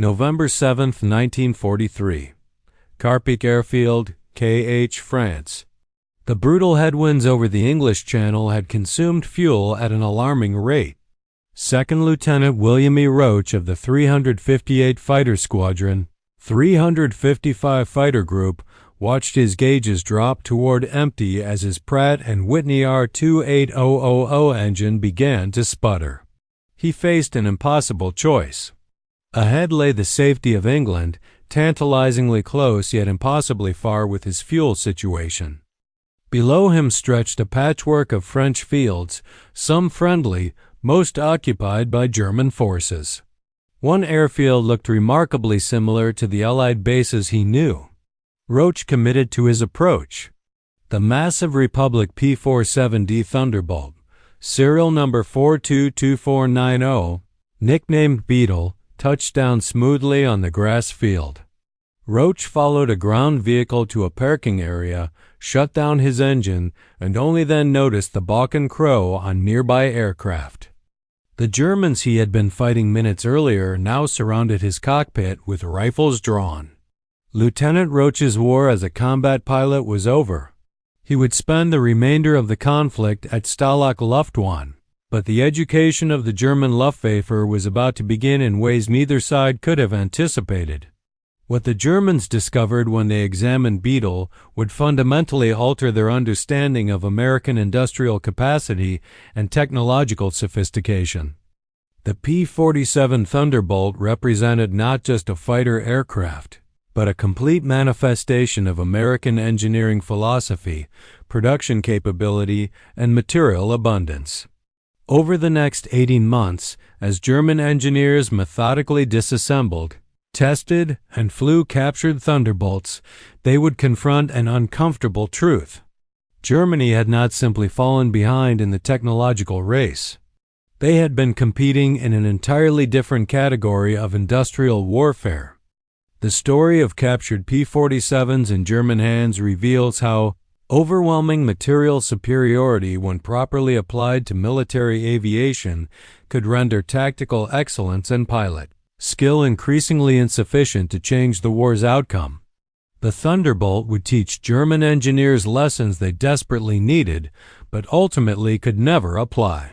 November 7, 1943. Carpic Airfield, KH, France. The brutal headwinds over the English Channel had consumed fuel at an alarming rate. Second Lieutenant William E. Roach of the 358 Fighter Squadron, 355 Fighter Group, watched his gauges drop toward empty as his Pratt Whitney R28000 engine began to sputter. He faced an impossible choice. Ahead lay the safety of England, tantalizingly close yet impossibly far with his fuel situation. Below him stretched a patchwork of French fields, some friendly, most occupied by German forces. One airfield looked remarkably similar to the Allied bases he knew. Roach committed to his approach. The massive Republic P-47D Thunderbolt, serial number 422490, nicknamed Beetle, touched down smoothly on the grass field. Roach followed a ground vehicle to a parking area, shut down his engine, and only then noticed the Balkan Crow on nearby aircraft. The Germans he had been fighting minutes earlier now surrounded his cockpit with rifles drawn. Lieutenant Roach's war as a combat pilot was over. He would spend the remainder of the conflict at Stalag Luftwaffe, but the education of the German Luftwaffe was about to begin in ways neither side could have anticipated. What the Germans discovered when they examined Beetle would fundamentally alter their understanding of American industrial capacity and technological sophistication. The P-47 Thunderbolt represented not just a fighter aircraft, but a complete manifestation of American engineering philosophy, production capability, and material abundance. Over the next 18 months, as German engineers methodically disassembled, tested, and flew captured Thunderbolts, they would confront an uncomfortable truth. Germany had not simply fallen behind in the technological race. They had been competing in an entirely different category of industrial warfare. The story of captured P-47s in German hands reveals how overwhelming material superiority when properly applied to military aviation could render tactical excellence and pilot skill increasingly insufficient to change the war's outcome. The Thunderbolt would teach German engineers lessons they desperately needed, but ultimately could never apply.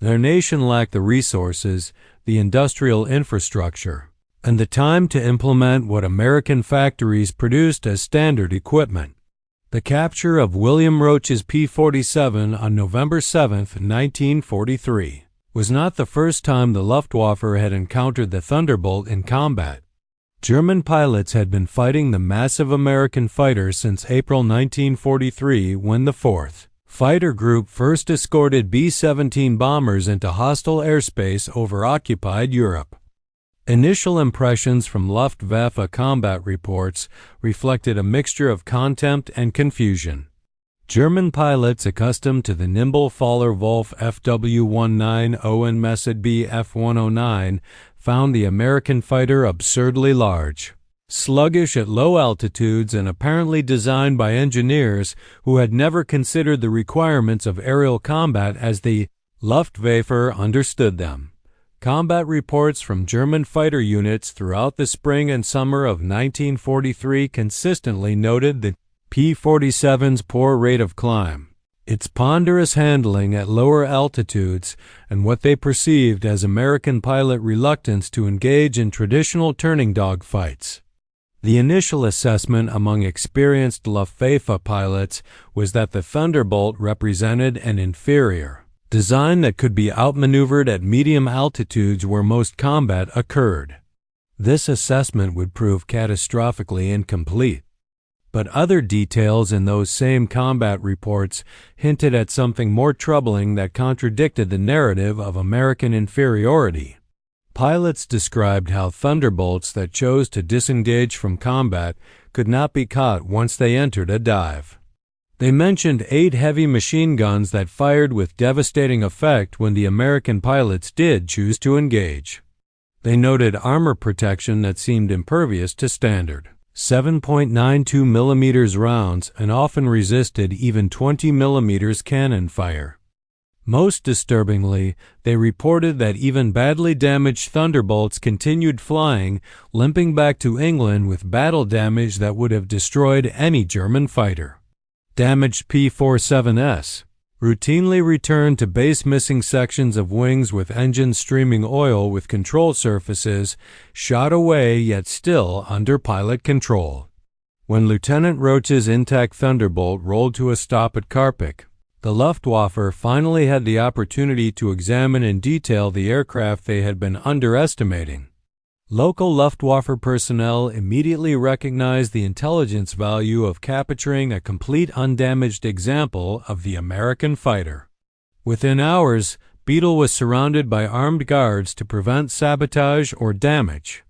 Their nation lacked the resources, the industrial infrastructure, and the time to implement what American factories produced as standard equipment. The capture of William Roach's P-47 on November 7, 1943, was not the first time the Luftwaffe had encountered the Thunderbolt in combat. German pilots had been fighting the massive American fighter since April 1943 when the 4th Fighter Group first escorted B-17 bombers into hostile airspace over occupied Europe. Initial impressions from Luftwaffe combat reports reflected a mixture of contempt and confusion. German pilots accustomed to the nimble Fowler-Wolf FW-190 and Messed B F-109 found the American fighter absurdly large, sluggish at low altitudes, and apparently designed by engineers who had never considered the requirements of aerial combat as the Luftwaffe understood them. Combat reports from German fighter units throughout the spring and summer of 1943 consistently noted the P-47's poor rate of climb, its ponderous handling at lower altitudes, and what they perceived as American pilot reluctance to engage in traditional turning dog fights. The initial assessment among experienced Luftwaffe pilots was that the Thunderbolt represented an inferior design that could be outmaneuvered at medium altitudes where most combat occurred. This assessment would prove catastrophically incomplete. But other details in those same combat reports hinted at something more troubling that contradicted the narrative of American inferiority. Pilots described how Thunderbolts that chose to disengage from combat could not be caught once they entered a dive. They mentioned 8 heavy machine guns that fired with devastating effect when the American pilots did choose to engage. They noted armor protection that seemed impervious to standard 7.92 mm rounds and often resisted even 20 mm cannon fire. Most disturbingly, they reported that even badly damaged Thunderbolts continued flying, limping back to England with battle damage that would have destroyed any German fighter. Damaged P-47s routinely returned to base missing sections of wings with engines streaming oil with control surfaces shot away yet still under pilot control. When Lieutenant Roach's intact Thunderbolt rolled to a stop at Karpik, the Luftwaffe finally had the opportunity to examine in detail the aircraft they had been underestimating. Local Luftwaffe personnel immediately recognized the intelligence value of capturing a complete undamaged example of the American fighter. Within hours, Beetle was surrounded by armed guards to prevent sabotage or damage.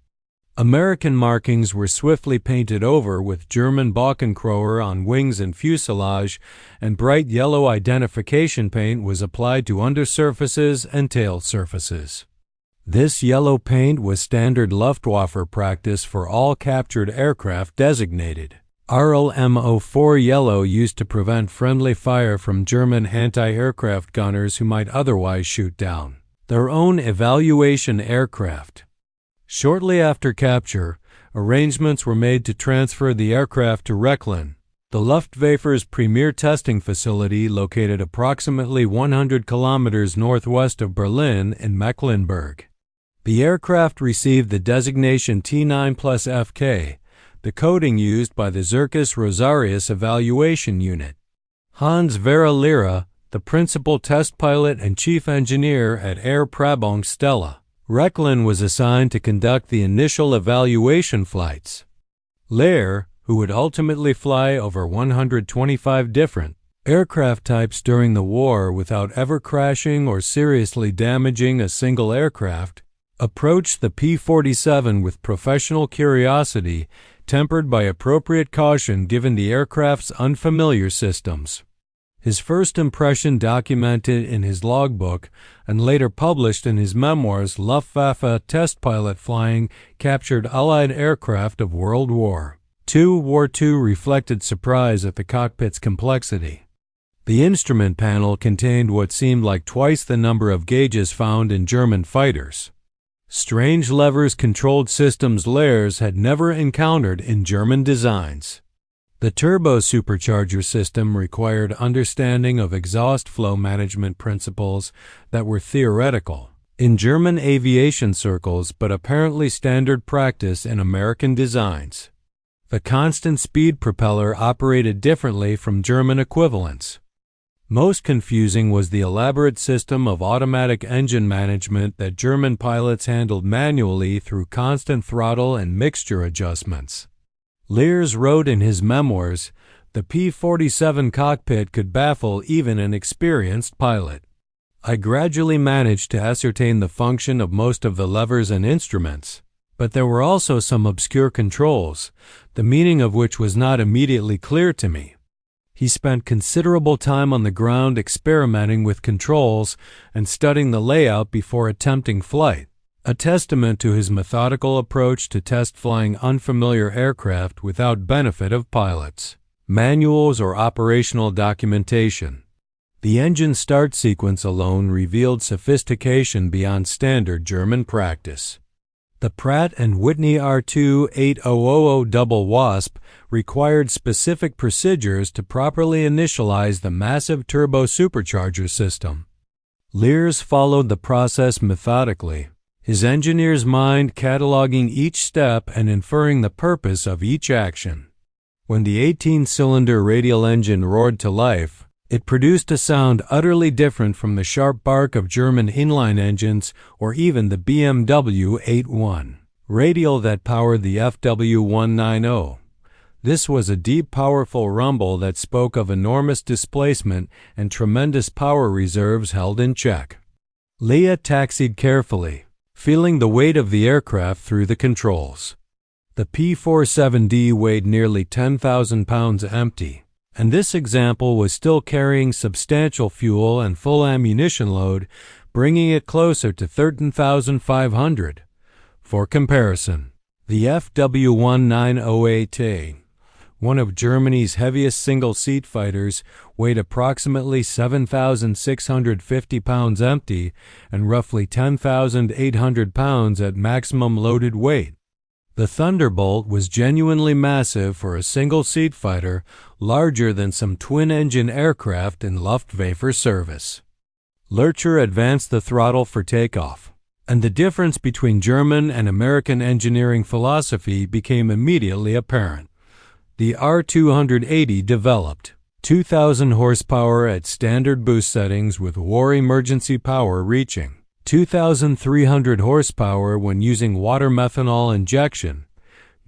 American markings were swiftly painted over with German Balkenkroer on wings and fuselage, and bright yellow identification paint was applied to undersurfaces and tail surfaces. This yellow paint was standard Luftwaffe practice for all captured aircraft designated RLM-04 yellow, used to prevent friendly fire from German anti-aircraft gunners who might otherwise shoot down their own evaluation aircraft. Shortly after capture, arrangements were made to transfer the aircraft to Rechlin, the Luftwaffe's premier testing facility located approximately 100 kilometers northwest of Berlin in Mecklenburg. The aircraft received the designation T9+FK, the coding used by the Zirkus Rosarius evaluation unit. Hans Vera Lira, the principal test pilot and chief engineer at Air Prabang Stella, Rechlin, was assigned to conduct the initial evaluation flights. Lear, who would ultimately fly over 125 different aircraft types during the war without ever crashing or seriously damaging a single aircraft, approached the P-47 with professional curiosity, tempered by appropriate caution given the aircraft's unfamiliar systems. His first impression, documented in his logbook and later published in his memoirs, Luftwaffe Test Pilot Flying, captured Allied aircraft of World War II. War II reflected surprise at the cockpit's complexity. The instrument panel contained what seemed like twice the number of gauges found in German fighters. Strange levers controlled systems Lairs had never encountered in German designs. The turbo-supercharger system required understanding of exhaust flow management principles that were theoretical in German aviation circles but apparently standard practice in American designs. The constant speed propeller operated differently from German equivalents. Most confusing was the elaborate system of automatic engine management that German pilots handled manually through constant throttle and mixture adjustments. Lears wrote in his memoirs, "The P-47 cockpit could baffle even an experienced pilot. I gradually managed to ascertain the function of most of the levers and instruments, but there were also some obscure controls, the meaning of which was not immediately clear to me." He spent considerable time on the ground experimenting with controls and studying the layout before attempting flight, a testament to his methodical approach to test flying unfamiliar aircraft without benefit of pilots, manuals, or operational documentation. The engine start sequence alone revealed sophistication beyond standard German practice. The Pratt Whitney R2-8000 double WASP required specific procedures to properly initialize the massive turbo-supercharger system. Lears followed the process methodically, his engineer's mind cataloging each step and inferring the purpose of each action. When the 18-cylinder radial engine roared to life, it produced a sound utterly different from the sharp bark of German inline engines or even the BMW 8.1 radial that powered the FW190. This was a deep, powerful rumble that spoke of enormous displacement and tremendous power reserves held in check. Leah taxied carefully, feeling the weight of the aircraft through the controls. The P-47D weighed nearly 10,000 pounds empty, and this example was still carrying substantial fuel and full ammunition load, bringing it closer to 13,500. For comparison, the FW190AT, one of Germany's heaviest single-seat fighters, weighed approximately 7,650 pounds empty and roughly 10,800 pounds at maximum loaded weight. The Thunderbolt was genuinely massive for a single-seat fighter, larger than some twin-engine aircraft in Luftwaffe service. Lurcher advanced the throttle for takeoff, and the difference between German and American engineering philosophy became immediately apparent. The R-280 developed 2,000 horsepower at standard boost settings with war emergency power reaching 2,300 horsepower when using water methanol injection.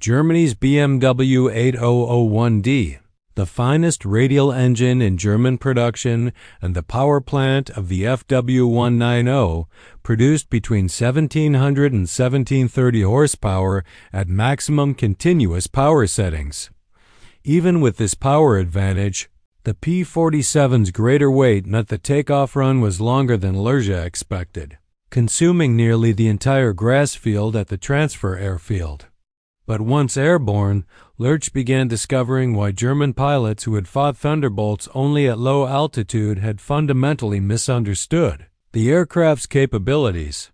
Germany's BMW 8001D, the finest radial engine in German production and the power plant of the FW190, produced between 1,700 and 1,730 horsepower at maximum continuous power settings. Even with this power advantage, the P-47's greater weight meant the takeoff run was longer than Lurcher expected, consuming nearly the entire grass field at the transfer airfield. But once airborne, Lurch began discovering why German pilots who had fought Thunderbolts only at low altitude had fundamentally misunderstood the aircraft's capabilities.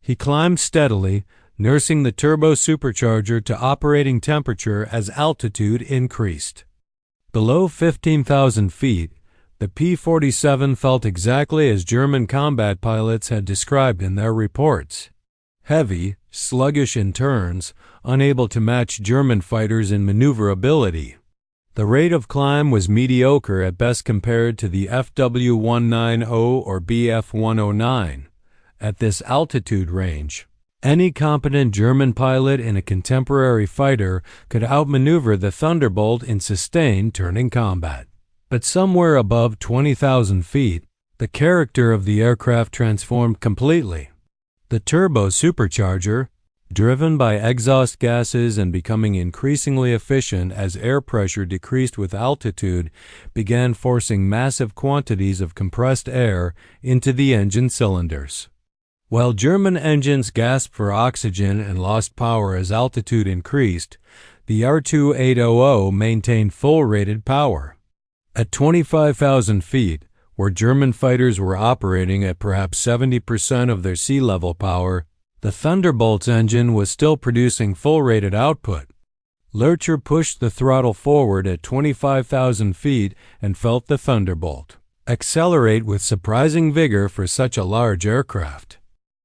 He climbed steadily, nursing the turbo-supercharger to operating temperature as altitude increased. Below 15,000 feet, the P-47 felt exactly as German combat pilots had described in their reports. Heavy, sluggish in turns, unable to match German fighters in maneuverability. The rate of climb was mediocre at best compared to the FW190 or BF109. At this altitude range, any competent German pilot in a contemporary fighter could outmaneuver the Thunderbolt in sustained turning combat. But somewhere above 20,000 feet, the character of the aircraft transformed completely. The turbo-supercharger, driven by exhaust gases and becoming increasingly efficient as air pressure decreased with altitude, began forcing massive quantities of compressed air into the engine cylinders. While German engines gasped for oxygen and lost power as altitude increased, the R-2800 maintained full rated power. At 25,000 feet, where German fighters were operating at perhaps 70% of their sea level power, the Thunderbolt's engine was still producing full-rated output. Lurcher pushed the throttle forward at 25,000 feet and felt the Thunderbolt accelerate with surprising vigor for such a large aircraft.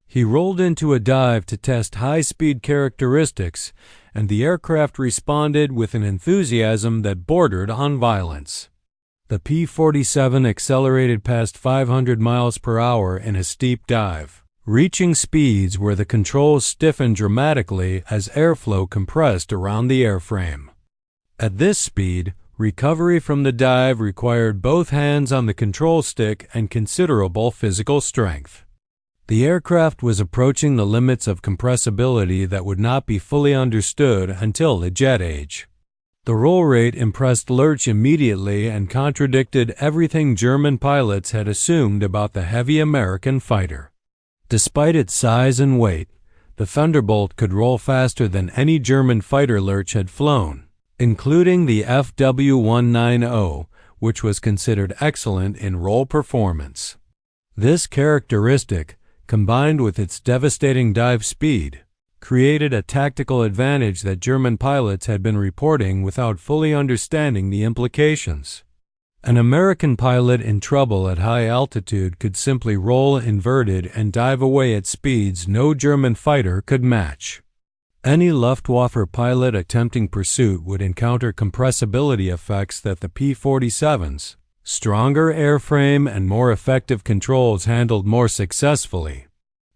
He rolled into a dive to test high-speed characteristics, and the aircraft responded with an enthusiasm that bordered on violence. The P-47 accelerated past 500 miles per hour in a steep dive, reaching speeds where the controls stiffened dramatically as airflow compressed around the airframe. At this speed, recovery from the dive required both hands on the control stick and considerable physical strength. The aircraft was approaching the limits of compressibility that would not be fully understood until the jet age. The roll rate impressed Lurch immediately and contradicted everything German pilots had assumed about the heavy American fighter. Despite its size and weight, the Thunderbolt could roll faster than any German fighter Lurch had flown, including the FW190, which was considered excellent in roll performance. This characteristic, combined with its devastating dive speed, created a tactical advantage that German pilots had been reporting without fully understanding the implications. An American pilot in trouble at high altitude could simply roll inverted and dive away at speeds no German fighter could match. Any Luftwaffe pilot attempting pursuit would encounter compressibility effects that the P-47's stronger airframe and more effective controls handled more successfully.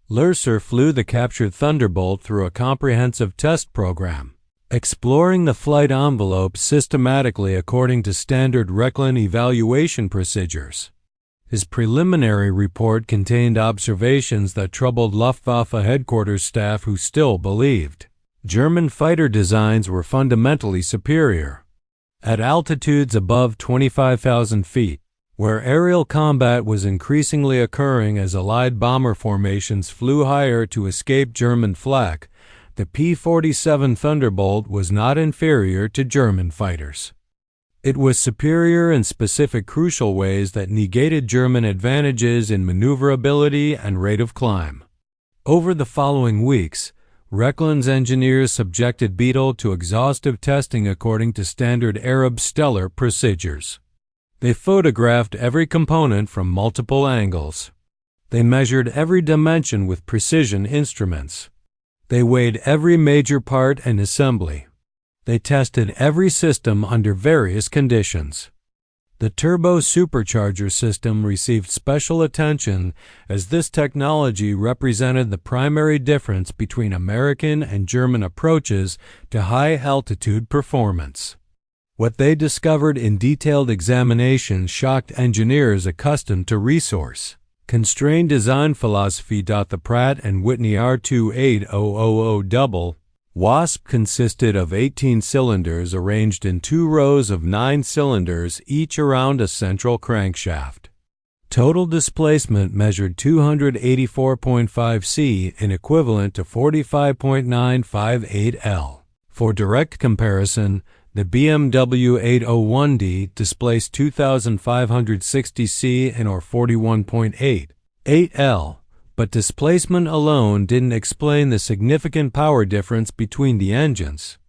Lurcher flew the captured Thunderbolt through a comprehensive test program, exploring the flight envelope systematically according to standard Rechlin evaluation procedures. His preliminary report contained observations that troubled Luftwaffe headquarters staff who still believed German fighter designs were fundamentally superior. At altitudes above 25,000 feet, where aerial combat was increasingly occurring as Allied bomber formations flew higher to escape German flak, the P-47 Thunderbolt was not inferior to German fighters. It was superior in specific crucial ways that negated German advantages in maneuverability and rate of climb. Over the following weeks, Recklin's engineers subjected Beetle to exhaustive testing according to standard Arab stellar procedures. They photographed every component from multiple angles. They measured every dimension with precision instruments. They weighed every major part and assembly. They tested every system under various conditions. The turbo-supercharger system received special attention as this technology represented the primary difference between American and German approaches to high-altitude performance. What they discovered in detailed examination shocked engineers accustomed to resource-constrained design philosophy. The Pratt Whitney R28000 double Wasp consisted of 18 cylinders arranged in 2 rows of 9 cylinders, each around a central crankshaft. Total displacement measured 284.5 c in equivalent to 45.958 L. For direct comparison, the BMW 801D displaced 2,560 c in or 41.88 L. But displacement alone didn't explain the significant power difference between the engines.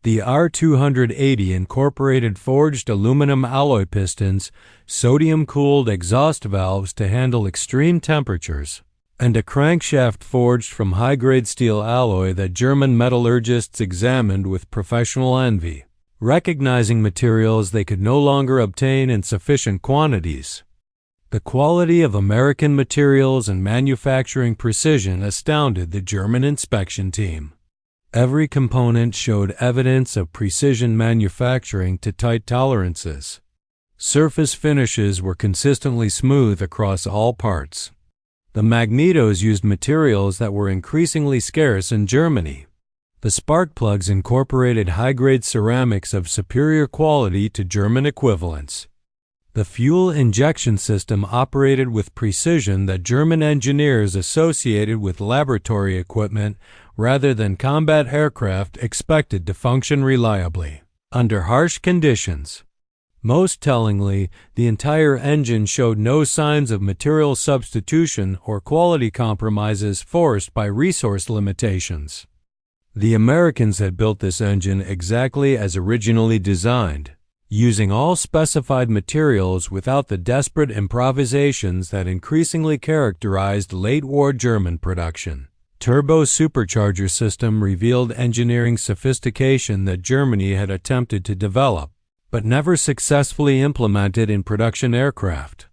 The R280 incorporated forged aluminum alloy pistons, sodium-cooled exhaust valves to handle extreme temperatures, and a crankshaft forged from high-grade steel alloy that German metallurgists examined with professional envy, recognizing materials they could no longer obtain in sufficient quantities. The quality of American materials and manufacturing precision astounded the German inspection team. Every component showed evidence of precision manufacturing to tight tolerances. Surface finishes were consistently smooth across all parts. The magnetos used materials that were increasingly scarce in Germany. The spark plugs incorporated high-grade ceramics of superior quality to German equivalents. The fuel injection system operated with precision that German engineers associated with laboratory equipment rather than combat aircraft expected to function reliably under harsh conditions. Most tellingly, the entire engine showed no signs of material substitution or quality compromises forced by resource limitations. The Americans had built this engine exactly as originally designed, using all specified materials without the desperate improvisations that increasingly characterized late-war German production. Turbo-supercharger system revealed engineering sophistication that Germany had attempted to develop, but never successfully implemented in production aircraft.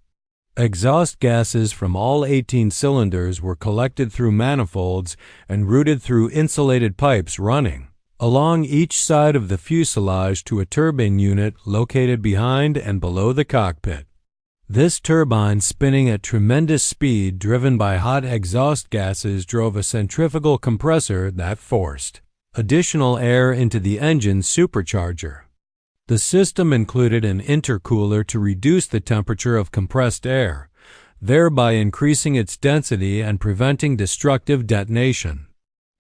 Exhaust gases from all 18 cylinders were collected through manifolds and routed through insulated pipes running along each side of the fuselage to a turbine unit located behind and below the cockpit. This turbine, spinning at tremendous speed driven by hot exhaust gases, drove a centrifugal compressor that forced additional air into the engine's supercharger. The system included an intercooler to reduce the temperature of compressed air, thereby increasing its density and preventing destructive detonation.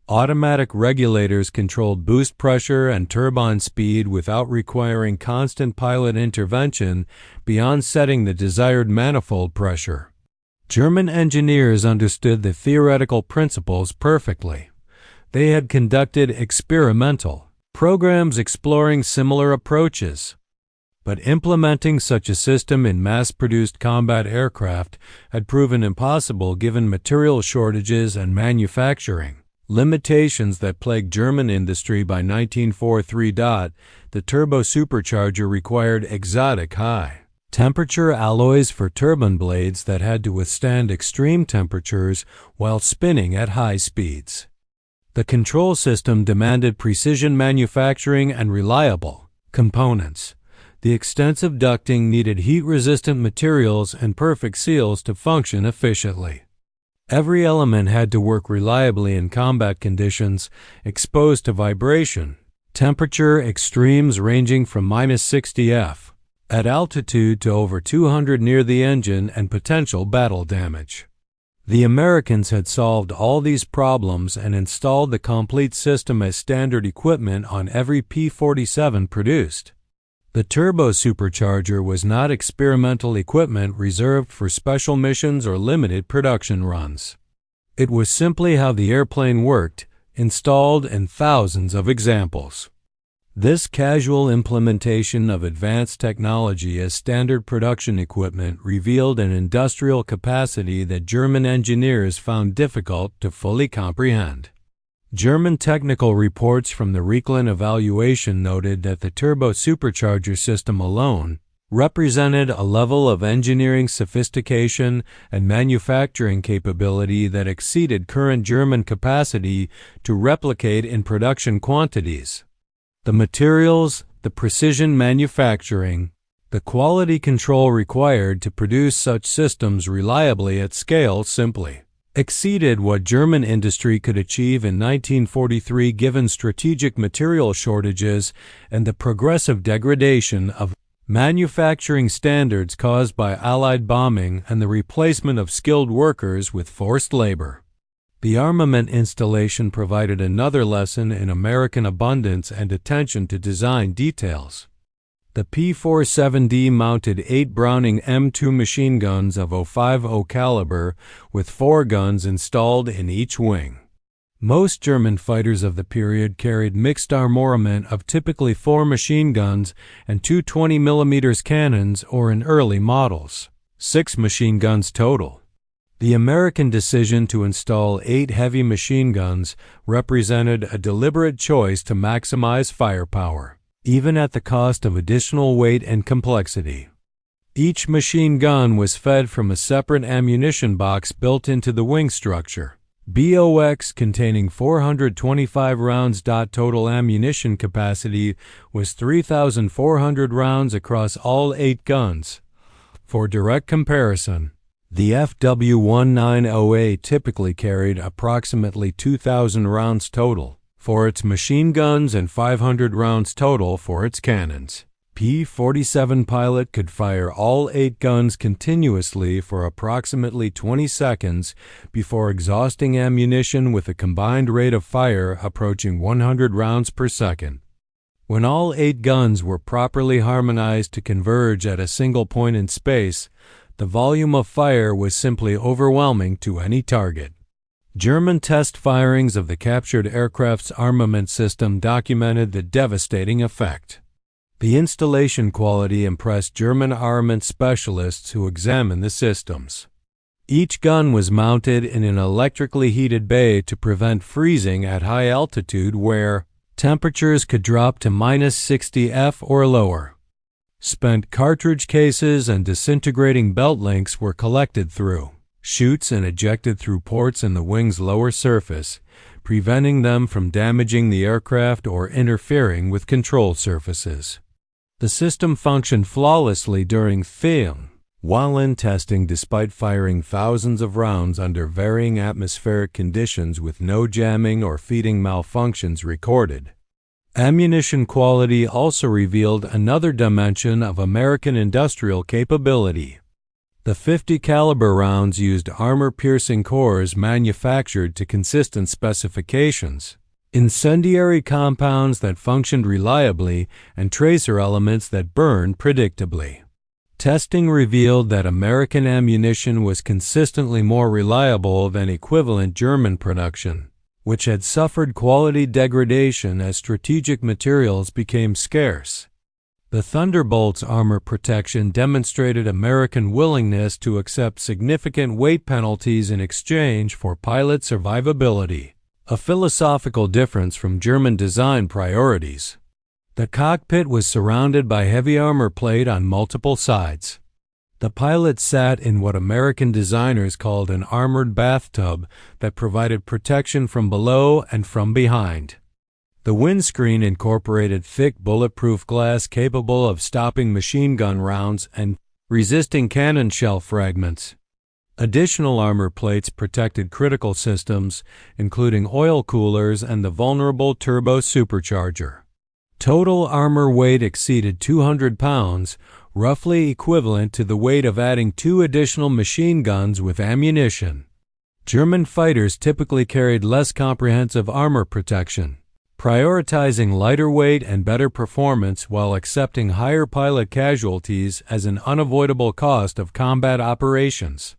Automatic regulators controlled boost pressure and turbine speed without requiring constant pilot intervention beyond setting the desired manifold pressure. German engineers understood the theoretical principles perfectly. They had conducted experimental programs exploring similar approaches. But implementing such a system in mass-produced combat aircraft had proven impossible given material shortages and manufacturing limitations that plagued German industry. By 1943, the turbo-supercharger required exotic high-temperature alloys for turbine blades that had to withstand extreme temperatures while spinning at high speeds. The control system demanded precision manufacturing and reliable components. The extensive ducting needed heat-resistant materials and perfect seals to function efficiently. Every element had to work reliably in combat conditions exposed to vibration, temperature extremes ranging from -60 F at altitude to over 200 near the engine, and potential battle damage. The Americans had solved all these problems and installed the complete system as standard equipment on every P-47 produced. The turbo-supercharger was not experimental equipment reserved for special missions or limited production runs. It was simply how the airplane worked, installed in thousands of examples. This casual implementation of advanced technology as standard production equipment revealed an industrial capacity that German engineers found difficult to fully comprehend. German technical reports from the Reikland evaluation noted that the turbo-supercharger system alone represented a level of engineering sophistication and manufacturing capability that exceeded current German capacity to replicate in production quantities. The materials, the precision manufacturing, the quality control required to produce such systems reliably at scale simply exceeded what German industry could achieve in 1943 given strategic material shortages and the progressive degradation of manufacturing standards caused by Allied bombing and the replacement of skilled workers with forced labor. The armament installation provided another lesson in American abundance and attention to design details. The P-47D mounted 8 Browning M2 machine guns of .050 caliber with 4 guns installed in each wing. Most German fighters of the period carried mixed armament of typically 4 machine guns and 2 20mm cannons, or in early models, 6 machine guns total. The American decision to install 8 heavy machine guns represented a deliberate choice to maximize firepower, even at the cost of additional weight and complexity. Each machine gun was fed from a separate ammunition box built into the wing structure. BOX containing 425 rounds. Total ammunition capacity was 3,400 rounds across all 8 guns. For direct comparison, the FW-190A typically carried approximately 2,000 rounds total for its machine guns and 500 rounds total for its cannons. P-47 pilot could fire all 8 guns continuously for approximately 20 seconds before exhausting ammunition with a combined rate of fire approaching 100 rounds per second. When all 8 guns were properly harmonized to converge at a single point in space, the volume of fire was simply overwhelming to any target. German test firings of the captured aircraft's armament system documented the devastating effect. The installation quality impressed German armament specialists who examined the systems. Each gun was mounted in an electrically heated bay to prevent freezing at high altitude where temperatures could drop to -60 F or lower. Spent cartridge cases and disintegrating belt links were collected through chutes and ejected through ports in the wing's lower surface, preventing them from damaging the aircraft or interfering with control surfaces. The system functioned flawlessly during flying, while in testing despite firing thousands of rounds under varying atmospheric conditions with no jamming or feeding malfunctions recorded. Ammunition quality also revealed another dimension of American industrial capability. The .50 caliber rounds used armor-piercing cores manufactured to consistent specifications, incendiary compounds that functioned reliably, and tracer elements that burned predictably. Testing revealed that American ammunition was consistently more reliable than equivalent German production, which had suffered quality degradation as strategic materials became scarce. The Thunderbolt's armor protection demonstrated American willingness to accept significant weight penalties in exchange for pilot survivability, a philosophical difference from German design priorities. The cockpit was surrounded by heavy armor plate on multiple sides. The pilot sat in what American designers called an armored bathtub that provided protection from below and from behind. The windscreen incorporated thick bulletproof glass capable of stopping machine gun rounds and resisting cannon shell fragments. Additional armor plates protected critical systems, including oil coolers and the vulnerable turbo-supercharger. Total armor weight exceeded 200 pounds, roughly equivalent to the weight of adding 2 additional machine guns with ammunition. German fighters typically carried less comprehensive armor protection, prioritizing lighter weight and better performance while accepting higher pilot casualties as an unavoidable cost of combat operations.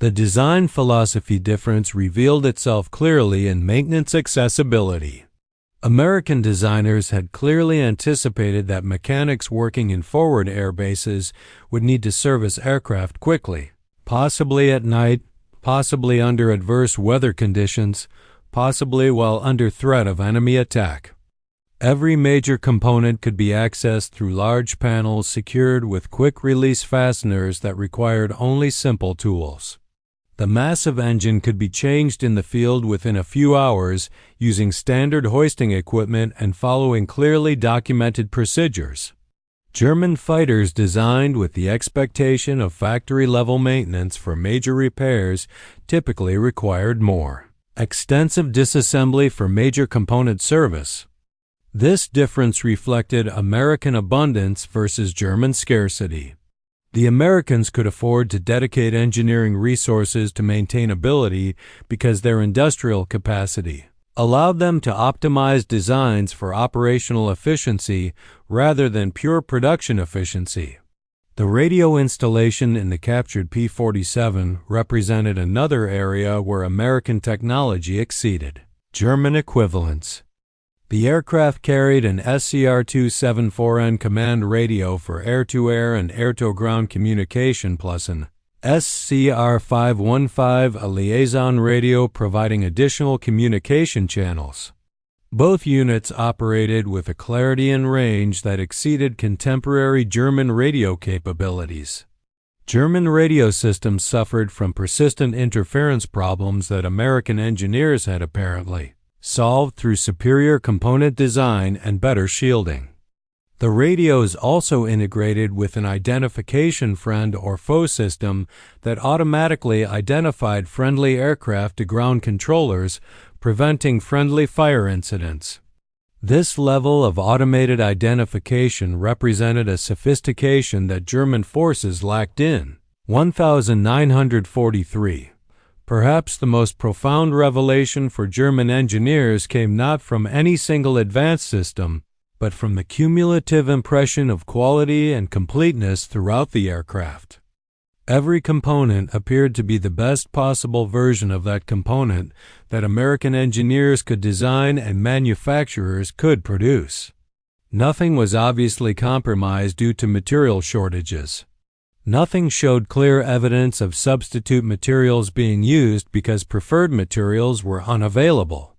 The design philosophy difference revealed itself clearly in maintenance accessibility. American designers had clearly anticipated that mechanics working in forward air bases would need to service aircraft quickly, possibly at night, possibly under adverse weather conditions, possibly while under threat of enemy attack. Every major component could be accessed through large panels secured with quick-release fasteners that required only simple tools. The massive engine could be changed in the field within a few hours using standard hoisting equipment and following clearly documented procedures. German fighters designed with the expectation of factory-level maintenance for major repairs typically required more extensive disassembly for major component service. This difference reflected American abundance versus German scarcity. The Americans could afford to dedicate engineering resources to maintainability because their industrial capacity allowed them to optimize designs for operational efficiency rather than pure production efficiency. The radio installation in the captured P-47 represented another area where American technology exceeded German equivalents. The aircraft carried an SCR-274N command radio for air-to-air and air-to-ground communication plus an SCR-515, a liaison radio providing additional communication channels. Both units operated with a clarity and range that exceeded contemporary German radio capabilities. German radio systems suffered from persistent interference problems that American engineers had apparently solved through superior component design and better shielding. The radios also integrated with an identification friend or foe system that automatically identified friendly aircraft to ground controllers, preventing friendly fire incidents. This level of automated identification represented a sophistication that German forces lacked in 1943. Perhaps the most profound revelation for German engineers came not from any single advanced system, but from the cumulative impression of quality and completeness throughout the aircraft. Every component appeared to be the best possible version of that component that American engineers could design and manufacturers could produce. Nothing was obviously compromised due to material shortages. Nothing showed clear evidence of substitute materials being used because preferred materials were unavailable.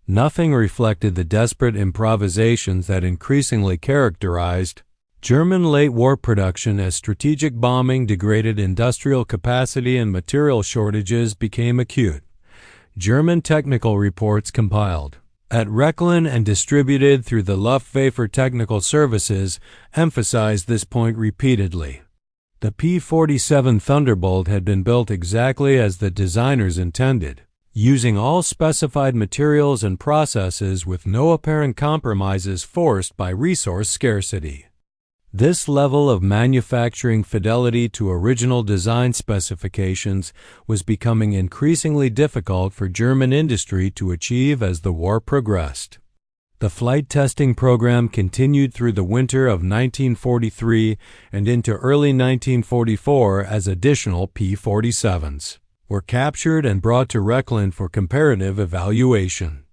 Nothing reflected the desperate improvisations that increasingly characterized German late war production as strategic bombing degraded industrial capacity and material shortages became acute. German technical reports compiled at Rechlin and distributed through the Luftwaffe technical services emphasized this point repeatedly. The P-47 Thunderbolt had been built exactly as the designers intended, using all specified materials and processes with no apparent compromises forced by resource scarcity. This level of manufacturing fidelity to original design specifications was becoming increasingly difficult for German industry to achieve as the war progressed. The flight testing program continued through the winter of 1943 and into early 1944 as additional P-47s were captured and brought to Rechlin for comparative evaluation.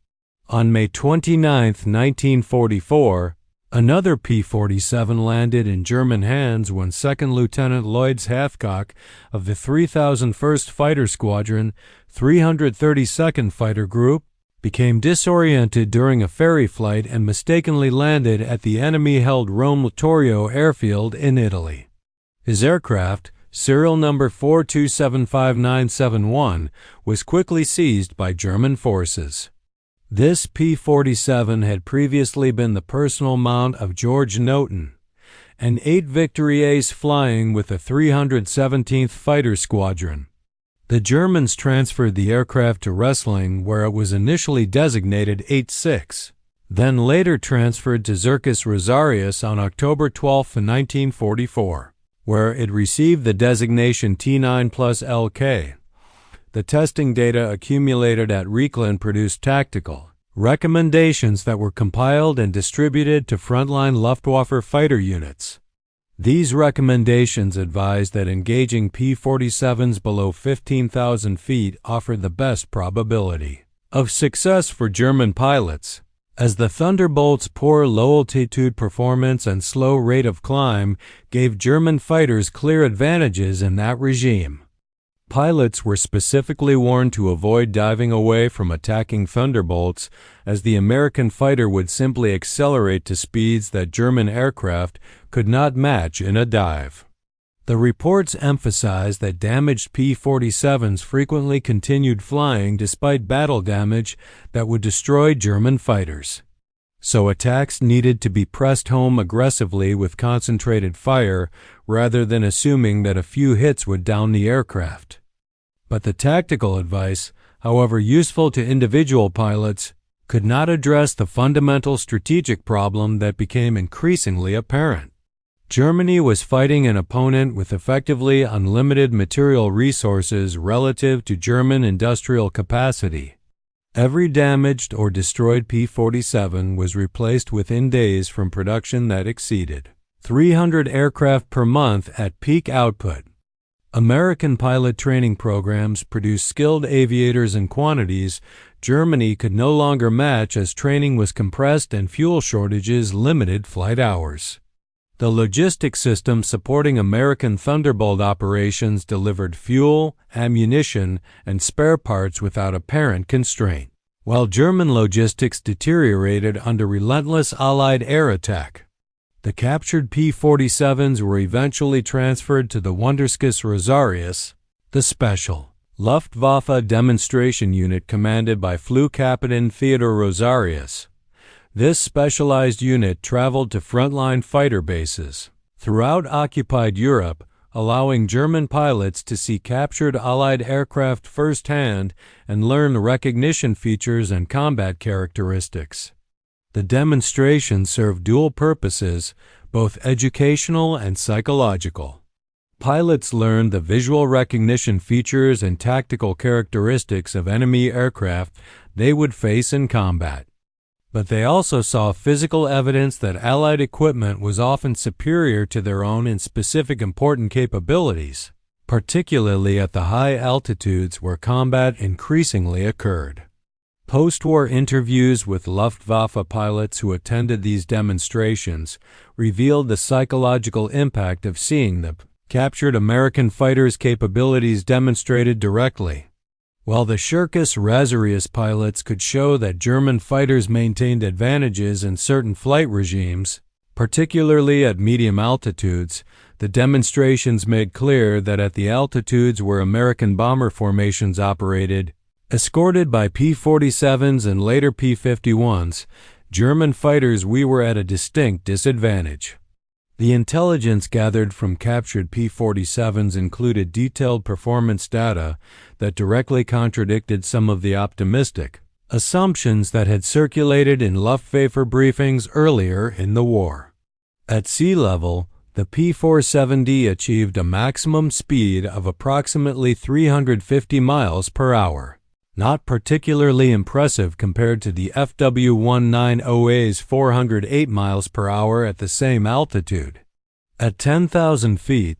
On May 29, 1944, another P-47 landed in German hands when 2nd Lieutenant Lloyd Hathcock of the 3001st Fighter Squadron, 332nd Fighter Group, became disoriented during a ferry flight and mistakenly landed at the enemy-held Rome Littorio airfield in Italy. His aircraft, serial number 4275971, was quickly seized by German forces. This P-47 had previously been the personal mount of George Nowton, an 8 Victory Ace flying with the 317th Fighter Squadron. The Germans transferred the aircraft to Wrestling, where it was initially designated 8-6, then later transferred to Zircus Rosarius on October 12, 1944, where it received the designation T9 plus LK. the testing data accumulated at Rechlin produced tactical recommendations that were compiled and distributed to frontline Luftwaffe fighter units. These recommendations advised that engaging P-47s below 15,000 feet offered the best probability of success for German pilots, as the Thunderbolt's poor low-altitude performance and slow rate of climb gave German fighters clear advantages in that regime. Pilots were specifically warned to avoid diving away from attacking Thunderbolts, as the American fighter would simply accelerate to speeds that German aircraft could not match in a dive. The reports emphasized that damaged P-47s frequently continued flying despite battle damage that would destroy German fighters. So attacks needed to be pressed home aggressively with concentrated fire rather than assuming that a few hits would down the aircraft. But the tactical advice, however useful to individual pilots, could not address the fundamental strategic problem that became increasingly apparent. Germany was fighting an opponent with effectively unlimited material resources relative to German industrial capacity. Every damaged or destroyed P-47 was replaced within days from production that exceeded 300 aircraft per month at peak output. American pilot training programs produced skilled aviators in quantities Germany could no longer match as training was compressed and fuel shortages limited flight hours. The logistics system supporting American Thunderbolt operations delivered fuel, ammunition, and spare parts without apparent constraint, while German logistics deteriorated under relentless Allied air attack. The captured P-47s were eventually transferred to the Wunderschuss Rosarius, the special Luftwaffe demonstration unit commanded by Flugkapitän Theodor Rosarius. This specialized unit traveled to frontline fighter bases throughout occupied Europe, allowing German pilots to see captured Allied aircraft firsthand and learn recognition features and combat characteristics. The demonstration served dual purposes, both educational and psychological. Pilots learned the visual recognition features and tactical characteristics of enemy aircraft they would face in combat. But they also saw physical evidence that Allied equipment was often superior to their own in specific important capabilities, particularly at the high altitudes where combat increasingly occurred. Post-war interviews with Luftwaffe pilots who attended these demonstrations revealed the psychological impact of seeing the captured American fighters' capabilities demonstrated directly. While the Schurkis Rosarius pilots could show that German fighters maintained advantages in certain flight regimes, particularly at medium altitudes, the demonstrations made clear that at the altitudes where American bomber formations operated, escorted by P-47s and later P-51s, German fighters were at a distinct disadvantage. The intelligence gathered from captured P-47s included detailed performance data that directly contradicted some of the optimistic assumptions that had circulated in Luftwaffe briefings earlier in the war. At sea level, the P-470 achieved a maximum speed of approximately 350 miles per hour, not particularly impressive compared to the FW-19OA's 408 miles per hour at the same altitude. At 10,000 feet,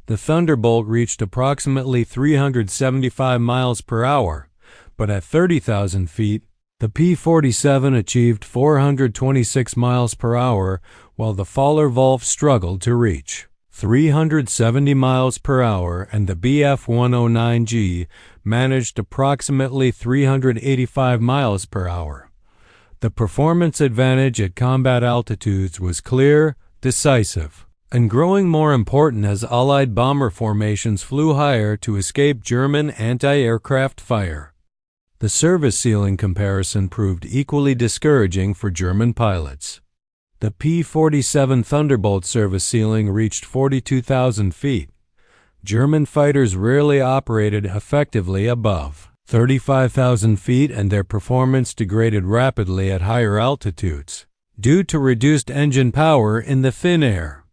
the Thunderbolt reached approximately 375 miles per hour, but at 30,000 feet, the P-47 achieved 426 miles per hour, while the Fowler-Wulf struggled to reach 370 miles per hour, and the Bf-109G managed approximately 385 miles per hour. The performance advantage at combat altitudes was clear, decisive, and growing more important as Allied bomber formations flew higher to escape German anti-aircraft fire. The service ceiling comparison proved equally discouraging for German pilots. The P-47 Thunderbolt service ceiling reached 42,000 feet. German fighters rarely operated effectively above 35,000 feet, and their performance degraded rapidly at higher altitudes due to reduced engine power in the thin air.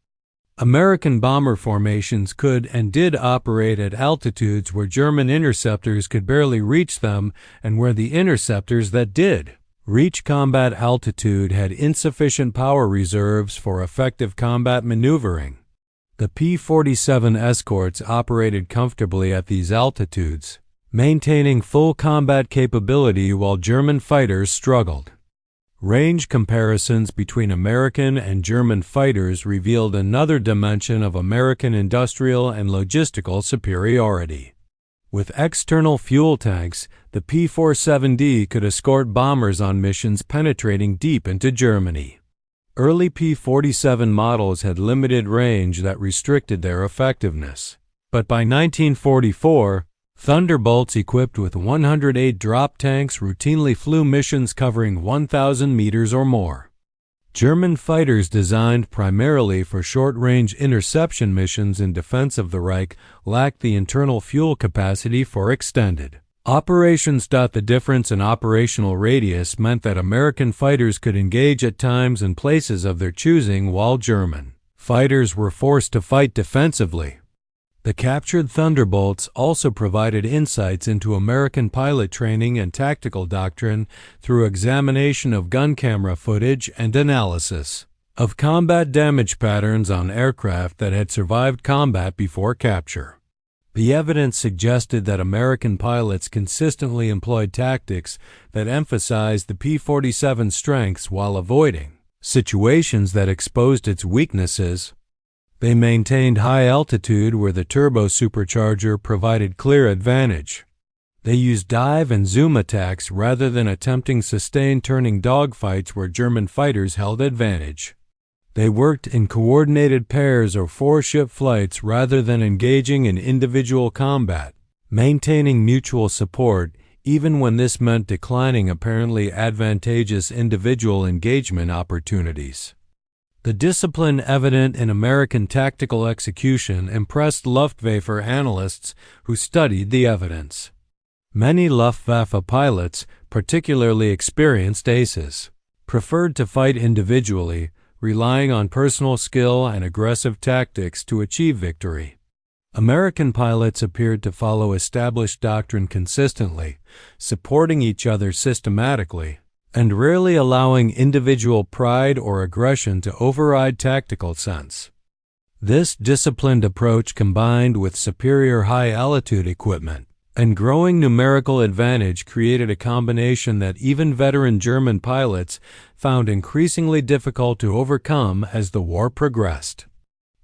American bomber formations could and did operate at altitudes where German interceptors could barely reach them and where the interceptors that did reach combat altitude had insufficient power reserves for effective combat maneuvering. The P-47 escorts operated comfortably at these altitudes, maintaining full combat capability while German fighters struggled. Range comparisons between American and German fighters revealed another dimension of American industrial and logistical superiority. With external fuel tanks, the P-47D could escort bombers on missions penetrating deep into Germany. Early P-47 models had limited range that restricted their effectiveness. But by 1944, Thunderbolts equipped with 108 drop tanks routinely flew missions covering 1,000 meters or more. German fighters designed primarily for short-range interception missions in defense of the Reich lacked the internal fuel capacity for extended operations. The difference in operational radius meant that American fighters could engage at times and places of their choosing while German fighters were forced to fight defensively. The captured Thunderbolts also provided insights into American pilot training and tactical doctrine through examination of gun camera footage and analysis of combat damage patterns on aircraft that had survived combat before capture. The evidence suggested that American pilots consistently employed tactics that emphasized the P-47's strengths while avoiding situations that exposed its weaknesses. They maintained high altitude where the turbo-supercharger provided clear advantage. They used dive and zoom attacks rather than attempting sustained turning dogfights where German fighters held advantage. They worked in coordinated pairs or four-ship flights rather than engaging in individual combat, maintaining mutual support even when this meant declining apparently advantageous individual engagement opportunities. The discipline evident in American tactical execution impressed Luftwaffe analysts who studied the evidence. Many Luftwaffe pilots, particularly experienced aces, preferred to fight individually, relying on personal skill and aggressive tactics to achieve victory. American pilots appeared to follow established doctrine consistently, supporting each other systematically, and rarely allowing individual pride or aggression to override tactical sense. This disciplined approach, combined with superior high-altitude equipment and growing numerical advantage, created a combination that even veteran German pilots found increasingly difficult to overcome as the war progressed.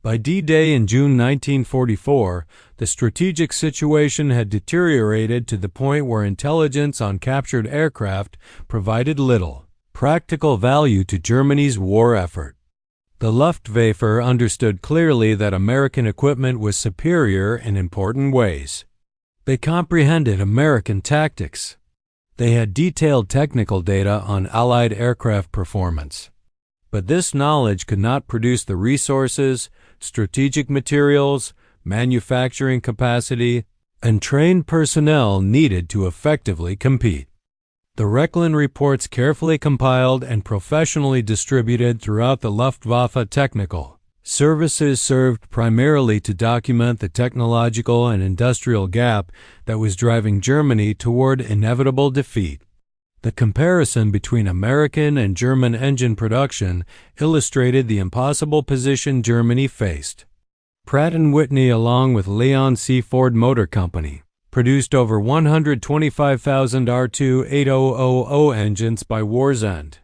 By D-Day in June 1944, the strategic situation had deteriorated to the point where intelligence on captured aircraft provided little practical value to Germany's war effort. The Luftwaffe understood clearly that American equipment was superior in important ways. They comprehended American tactics. They had detailed technical data on Allied aircraft performance. But this knowledge could not produce the resources, strategic materials, manufacturing capacity, and trained personnel needed to effectively compete. The Rechlin reports, carefully compiled and professionally distributed throughout the Luftwaffe technical services, served primarily to document the technological and industrial gap that was driving Germany toward inevitable defeat. The comparison between American and German engine production illustrated the impossible position Germany faced. Pratt Whitney, along with Leon C. Ford Motor Company, produced over 125,000 R2-8000 engines by war's end.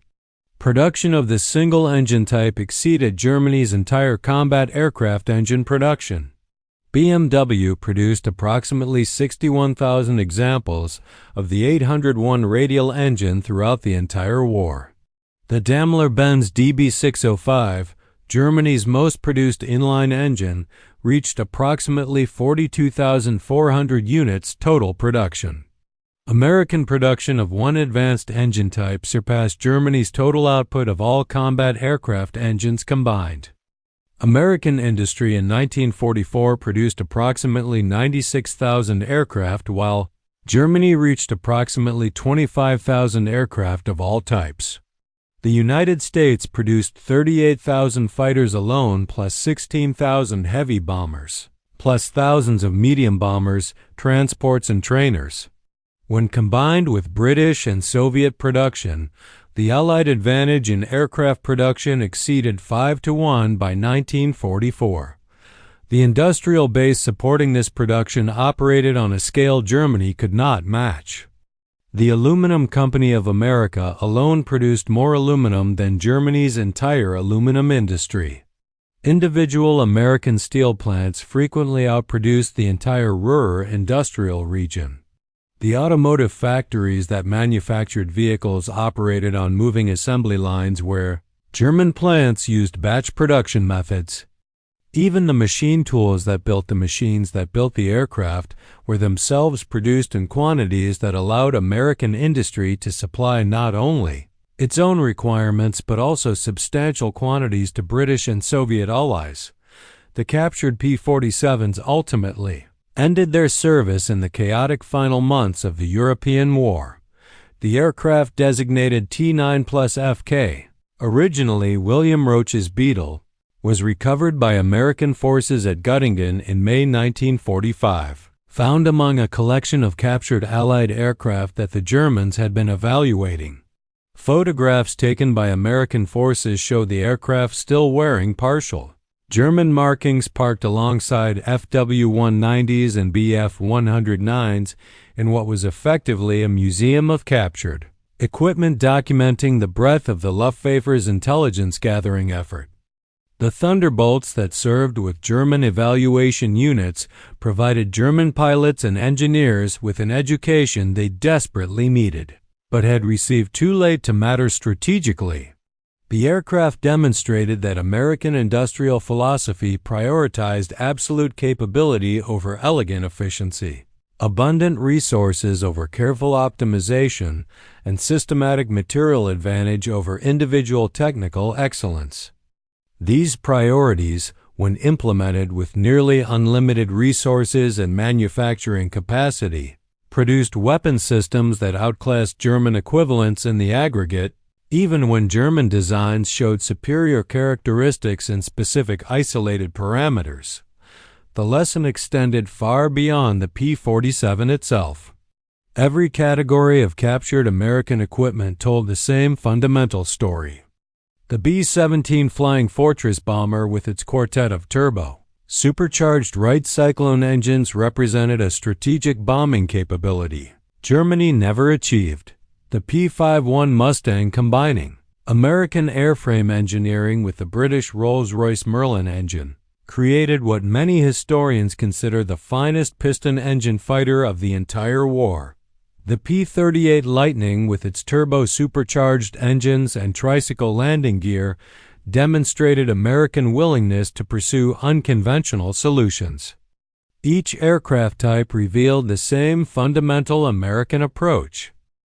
Production of this single engine type exceeded Germany's entire combat aircraft engine production. BMW produced approximately 61,000 examples of the 801 radial engine throughout the entire war. The Daimler-Benz DB605, Germany's most produced inline engine, reached approximately 42,400 units total production. American production of one advanced engine type surpassed Germany's total output of all combat aircraft engines combined. American industry in 1944 produced approximately 96,000 aircraft, while Germany reached approximately 25,000 aircraft of all types. The United States produced 38,000 fighters alone, plus 16,000 heavy bombers, plus thousands of medium bombers, transports, and trainers. When combined with British and Soviet production, the Allied advantage in aircraft production exceeded 5-1 by 1944. The industrial base supporting this production operated on a scale Germany could not match. The Aluminum Company of America alone produced more aluminum than Germany's entire aluminum industry. Individual American steel plants frequently outproduced the entire Ruhr industrial region. The automotive factories that manufactured vehicles operated on moving assembly lines where German plants used batch production methods. Even the machine tools that built the machines that built the aircraft were themselves produced in quantities that allowed American industry to supply not only its own requirements but also substantial quantities to British and Soviet allies. The captured P-47s ultimately ended their service in the chaotic final months of the European War. The aircraft designated T-9+FK, originally William Roach's Beetle, was recovered by American forces at Göttingen in May 1945, found among a collection of captured Allied aircraft that the Germans had been evaluating. Photographs taken by American forces show the aircraft still wearing partial German markings parked alongside FW-190s and Bf-109s in what was effectively a museum of captured equipment documenting the breadth of the Luftwaffe's intelligence-gathering effort. The Thunderbolts that served with German evaluation units provided German pilots and engineers with an education they desperately needed, but had received too late to matter strategically. The aircraft demonstrated that American industrial philosophy prioritized absolute capability over elegant efficiency, abundant resources over careful optimization, and systematic material advantage over individual technical excellence. These priorities, when implemented with nearly unlimited resources and manufacturing capacity, produced weapon systems that outclassed German equivalents in the aggregate, even when German designs showed superior characteristics in specific isolated parameters. The lesson extended far beyond the P-47 itself. Every category of captured American equipment told the same fundamental story. The B-17 Flying Fortress bomber with its quartet of turbo-supercharged Wright Cyclone engines represented a strategic bombing capability Germany never achieved. The P-51 Mustang combining American airframe engineering with the British Rolls-Royce Merlin engine created what many historians consider the finest piston engine fighter of the entire war. The P-38 Lightning, with its turbo-supercharged engines and tricycle landing gear, demonstrated American willingness to pursue unconventional solutions. Each aircraft type revealed the same fundamental American approach: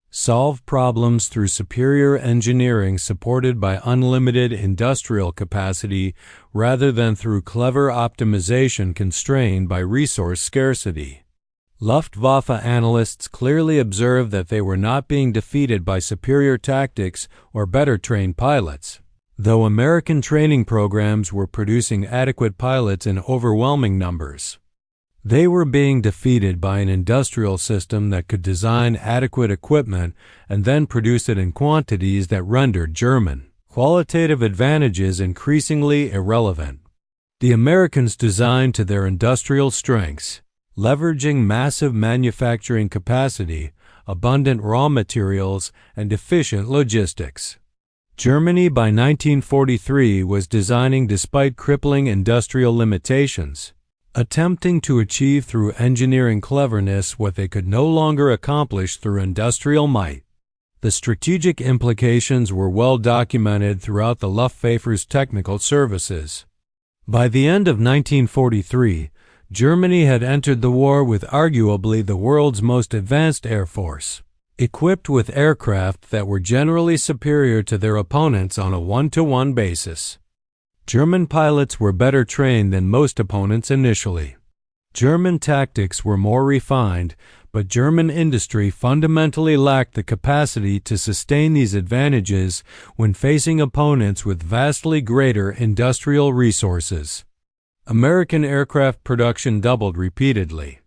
solve problems through superior engineering supported by unlimited industrial capacity rather than through clever optimization constrained by resource scarcity. Luftwaffe analysts clearly observed that they were not being defeated by superior tactics or better trained pilots, though American training programs were producing adequate pilots in overwhelming numbers. They were being defeated by an industrial system that could design adequate equipment and then produce it in quantities that rendered German qualitative advantages increasingly irrelevant. The Americans designed to their industrial strengths, leveraging massive manufacturing capacity, abundant raw materials, and efficient logistics. Germany by 1943 was designing despite crippling industrial limitations, attempting to achieve through engineering cleverness what they could no longer accomplish through industrial might. The strategic implications were well documented throughout the Luftwaffe's technical services. By the end of 1943, Germany had entered the war with arguably the world's most advanced air force, equipped with aircraft that were generally superior to their opponents on a one-to-one basis. German pilots were better trained than most opponents initially. German tactics were more refined, but German industry fundamentally lacked the capacity to sustain these advantages when facing opponents with vastly greater industrial resources. American aircraft production doubled repeatedly.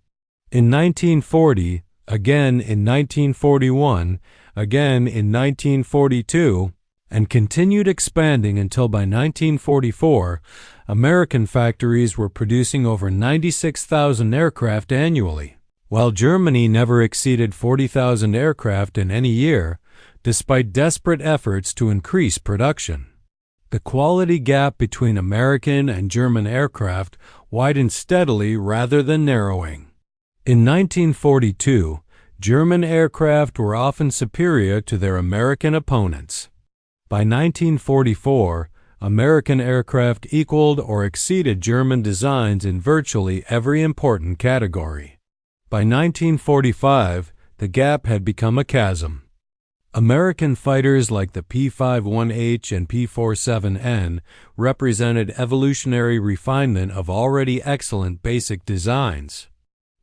In 1940, again in 1941, again in 1942, and continued expanding until by 1944, American factories were producing over 96,000 aircraft annually, while Germany never exceeded 40,000 aircraft in any year, despite desperate efforts to increase production. The quality gap between American and German aircraft widened steadily rather than narrowing. In 1942, German aircraft were often superior to their American opponents. By 1944, American aircraft equaled or exceeded German designs in virtually every important category. By 1945, the gap had become a chasm. American fighters like the P-51H and P-47N represented evolutionary refinement of already excellent basic designs.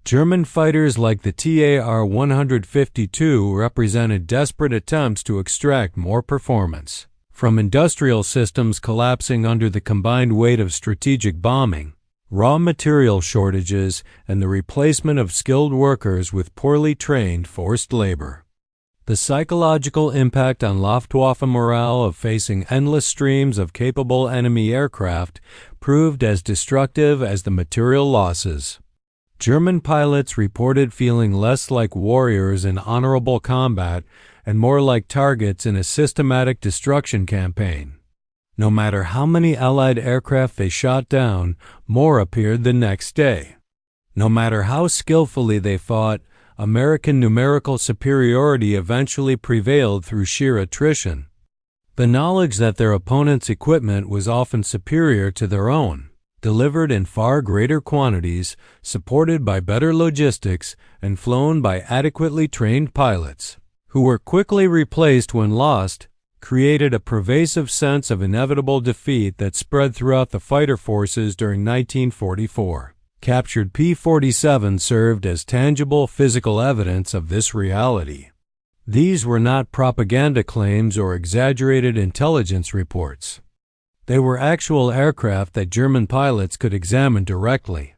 German fighters like the TAR-152 represented desperate attempts to extract more performance from industrial systems collapsing under the combined weight of strategic bombing, raw material shortages, and the replacement of skilled workers with poorly trained forced labor. The psychological impact on Luftwaffe morale of facing endless streams of capable enemy aircraft proved as destructive as the material losses. German pilots reported feeling less like warriors in honorable combat and more like targets in a systematic destruction campaign. No matter how many Allied aircraft they shot down, more appeared the next day. No matter how skillfully they fought, American numerical superiority eventually prevailed through sheer attrition. The knowledge that their opponent's equipment was often superior to their own, delivered in far greater quantities, supported by better logistics, and flown by adequately trained pilots, who were quickly replaced when lost, created a pervasive sense of inevitable defeat that spread throughout the fighter forces during 1944. Captured P-47 served as tangible physical evidence of this reality. These were not propaganda claims or exaggerated intelligence reports. They were actual aircraft that German pilots could examine directly.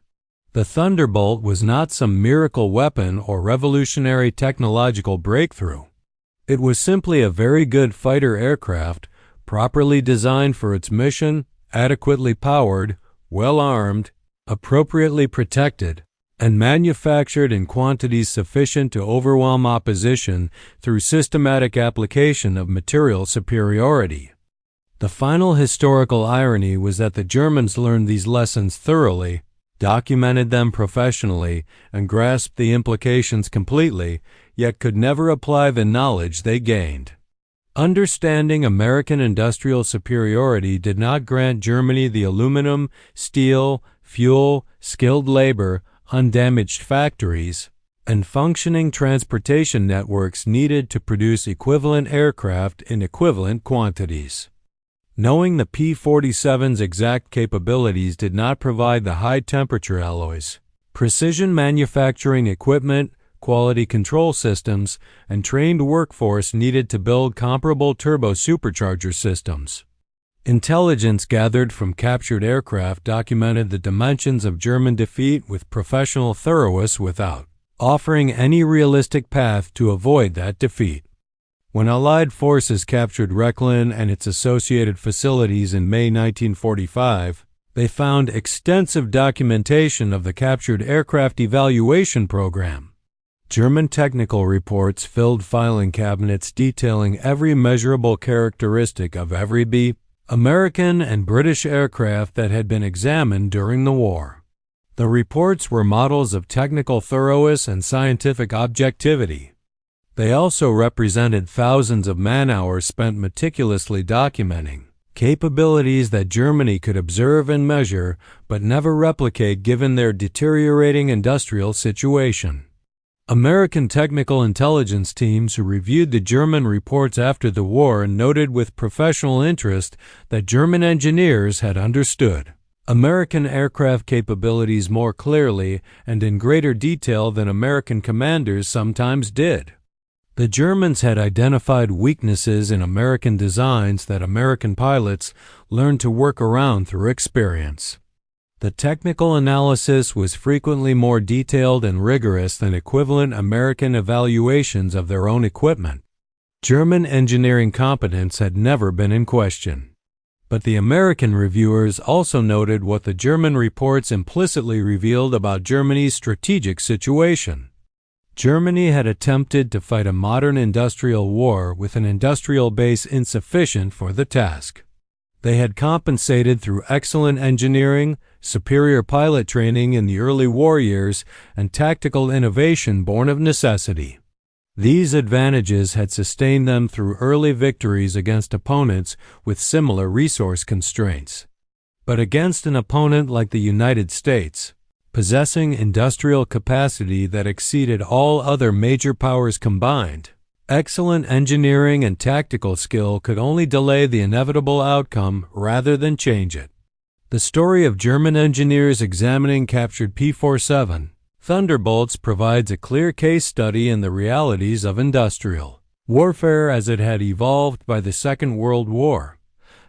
The Thunderbolt was not some miracle weapon or revolutionary technological breakthrough. It was simply a very good fighter aircraft, properly designed for its mission, adequately powered, well armed, appropriately protected, and manufactured in quantities sufficient to overwhelm opposition through systematic application of material superiority. The final historical irony was that the Germans learned these lessons thoroughly, documented them professionally, and grasped the implications completely, yet could never apply the knowledge they gained. Understanding American industrial superiority did not grant Germany the aluminum, steel, fuel, skilled labor, undamaged factories, and functioning transportation networks needed to produce equivalent aircraft in equivalent quantities. Knowing the P-47's exact capabilities did not provide the high-temperature alloys, precision manufacturing equipment, quality control systems, and trained workforce needed to build comparable turbo-supercharger systems. Intelligence gathered from captured aircraft documented the dimensions of German defeat with professional thoroughness without offering any realistic path to avoid that defeat. When Allied forces captured Rechlin and its associated facilities in May 1945, they found extensive documentation of the captured aircraft evaluation program. German technical reports filled filing cabinets detailing every measurable characteristic of every B, American and British aircraft that had been examined during the war. The reports were models of technical thoroughness and scientific objectivity. They also represented thousands of man-hours spent meticulously documenting capabilities that Germany could observe and measure but never replicate given their deteriorating industrial situation. American technical intelligence teams who reviewed the German reports after the war noted with professional interest that German engineers had understood American aircraft capabilities more clearly and in greater detail than American commanders sometimes did. The Germans had identified weaknesses in American designs that American pilots learned to work around through experience. The technical analysis was frequently more detailed and rigorous than equivalent American evaluations of their own equipment. German engineering competence had never been in question. But the American reviewers also noted what the German reports implicitly revealed about Germany's strategic situation. Germany had attempted to fight a modern industrial war with an industrial base insufficient for the task. They had compensated through excellent engineering, superior pilot training in the early war years, and tactical innovation born of necessity. These advantages had sustained them through early victories against opponents with similar resource constraints. But against an opponent like the United States, possessing industrial capacity that exceeded all other major powers combined, excellent engineering and tactical skill could only delay the inevitable outcome rather than change it. The story of German engineers examining captured P-47 Thunderbolts provides a clear case study in the realities of industrial warfare as it had evolved by the Second World War.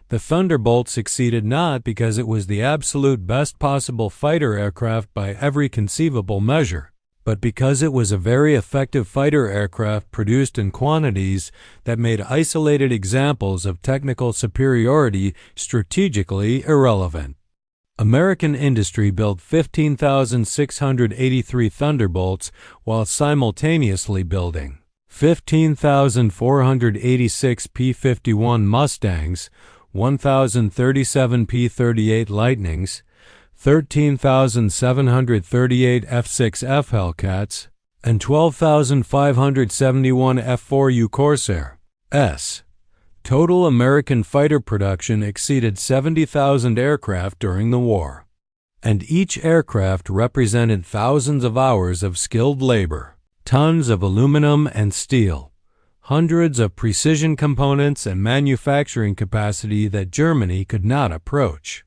The Thunderbolt succeeded not because it was the absolute best possible fighter aircraft by every conceivable measure, but because it was a very effective fighter aircraft produced in quantities that made isolated examples of technical superiority strategically irrelevant. American industry built 15,683 Thunderbolts while simultaneously building 15,486 P-51 Mustangs, 1,037 P-38 Lightnings, 13,738 F-6F Hellcats, and 12,571 F-4U Corsairs. Total American fighter production exceeded 70,000 aircraft during the war, and each aircraft represented thousands of hours of skilled labor, tons of aluminum and steel, hundreds of precision components and manufacturing capacity that Germany could not approach.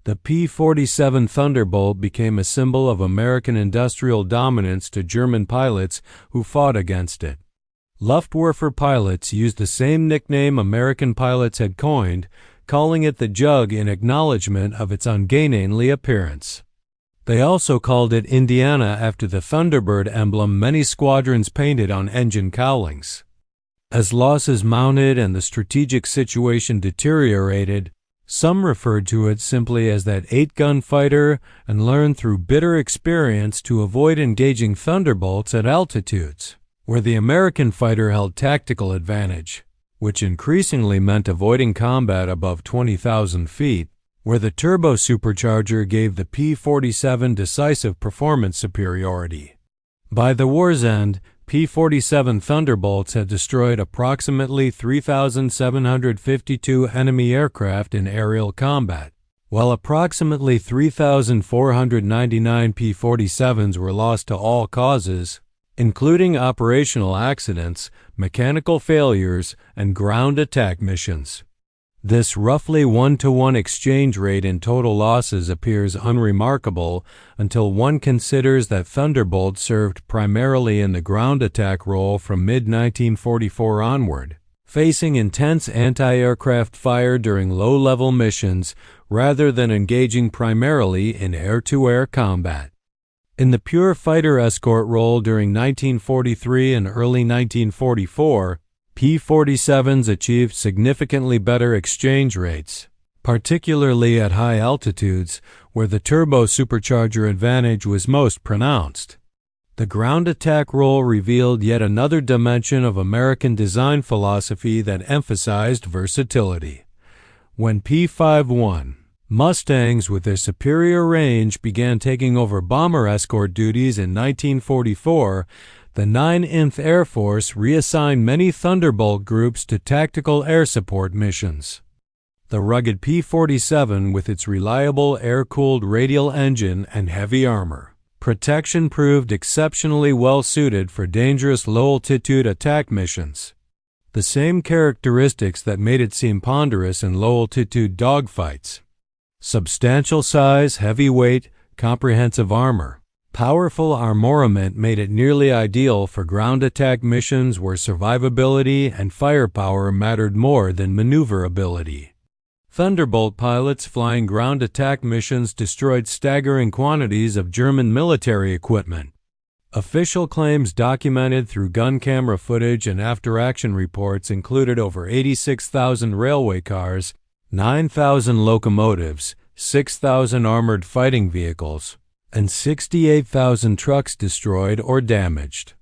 The P-47 Thunderbolt became a symbol of American industrial dominance to German pilots who fought against it. Luftwaffe pilots used the same nickname American pilots had coined, calling it the Jug in acknowledgment of its ungainly appearance. They also called it Indiana after the Thunderbird emblem many squadrons painted on engine cowlings. As losses mounted and the strategic situation deteriorated, some referred to it simply as that 8-gun fighter and learned through bitter experience to avoid engaging Thunderbolts at altitudes where the American fighter held tactical advantage, which increasingly meant avoiding combat above 20,000 feet, where the turbo-supercharger gave the P-47 decisive performance superiority. By the war's end, P-47 Thunderbolts had destroyed approximately 3,752 enemy aircraft in aerial combat, while approximately 3,499 P-47s were lost to all causes, including operational accidents, mechanical failures, and ground attack missions. This roughly 1-to-1 exchange rate in total losses appears unremarkable until one considers that Thunderbolt served primarily in the ground attack role from mid-1944 onward, facing intense anti-aircraft fire during low-level missions rather than engaging primarily in air-to-air combat. In the pure fighter escort role during 1943 and early 1944, P-47s achieved significantly better exchange rates, particularly at high altitudes where the turbo-supercharger advantage was most pronounced. The ground attack role revealed yet another dimension of American design philosophy that emphasized versatility. When P-51 Mustangs with their superior range began taking over bomber escort duties in 1944, the 9th Air Force reassigned many Thunderbolt groups to tactical air support missions. The rugged P-47 with its reliable air-cooled radial engine and heavy armor protection proved exceptionally well suited for dangerous low-altitude attack missions. The same characteristics that made it seem ponderous in low-altitude dogfights. Substantial size, heavy weight, comprehensive armor. Powerful armament made it nearly ideal for ground attack missions where survivability and firepower mattered more than maneuverability. Thunderbolt pilots flying ground attack missions destroyed staggering quantities of German military equipment. Official claims documented through gun camera footage and after-action reports included over 86,000 railway cars, 9,000 locomotives, 6,000 armored fighting vehicles, and 68,000 trucks destroyed or damaged.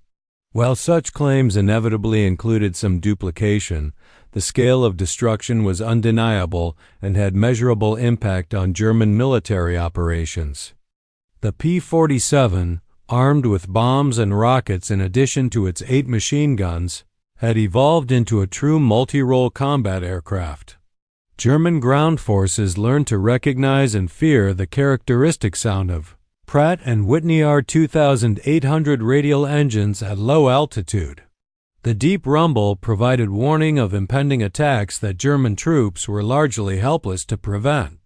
While such claims inevitably included some duplication, the scale of destruction was undeniable and had measurable impact on German military operations. The P-47, armed with bombs and rockets in addition to its 8 machine guns, had evolved into a true multi-role combat aircraft. German ground forces learned to recognize and fear the characteristic sound of Pratt Whitney R2800 radial engines at low altitude. The deep rumble provided warning of impending attacks that German troops were largely helpless to prevent.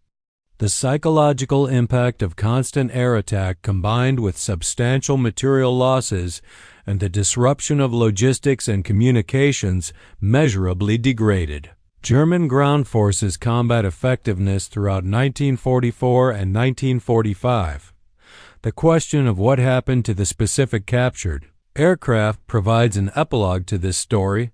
The psychological impact of constant air attack combined with substantial material losses and the disruption of logistics and communications measurably degraded German ground forces' combat effectiveness throughout 1944 and 1945. The question of what happened to the specific captured aircraft provides an epilogue to this story.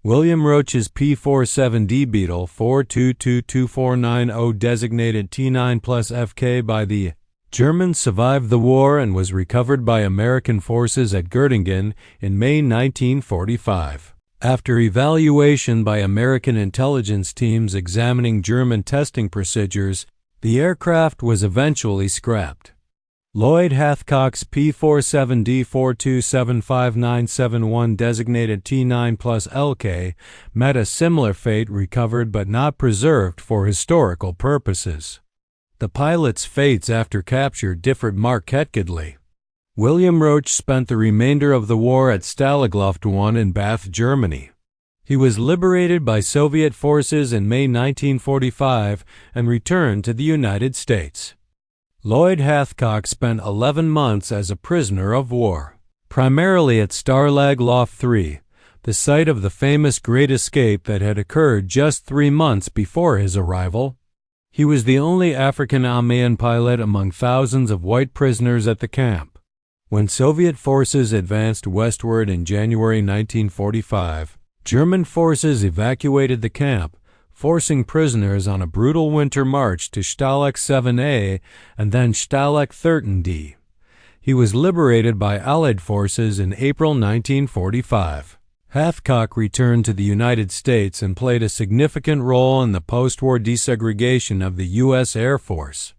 William Roach's P-47D Beetle 4222490 designated T9 plus FK by the Germans survived the war and was recovered by American forces at Göttingen in May 1945. After evaluation by American intelligence teams examining German testing procedures, the aircraft was eventually scrapped. Lloyd Hathcock's P-47D 4275971 designated T9 plus LK met a similar fate, recovered but not preserved for historical purposes. The pilots' fates after capture differed markedly. William Roach spent the remainder of the war at Stalag-Luft 1 in Bath, Germany. He was liberated by Soviet forces in May 1945 and returned to the United States. Lloyd Hathcock spent 11 months as a prisoner of war, primarily at Stalag-Luft 3, the site of the famous Great Escape that had occurred just 3 months before his arrival. He was the only African-American pilot among thousands of white prisoners at the camp. When Soviet forces advanced westward in January 1945, German forces evacuated the camp, forcing prisoners on a brutal winter march to Stalag 7A and then Stalag 13D. He was liberated by Allied forces in April 1945. Hathcock returned to the United States and played a significant role in the post-war desegregation of the U.S. Air Force.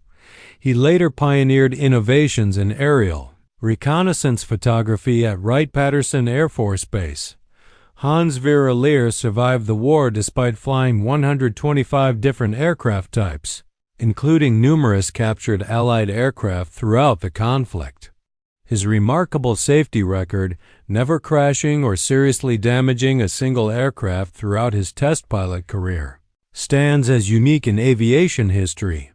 He later pioneered innovations in aerial reconnaissance photography at Wright-Patterson Air Force Base. Hans Vera Lear survived the war despite flying 125 different aircraft types, including numerous captured Allied aircraft throughout the conflict. His remarkable safety record, never crashing or seriously damaging a single aircraft throughout his test pilot career, stands as unique in aviation history.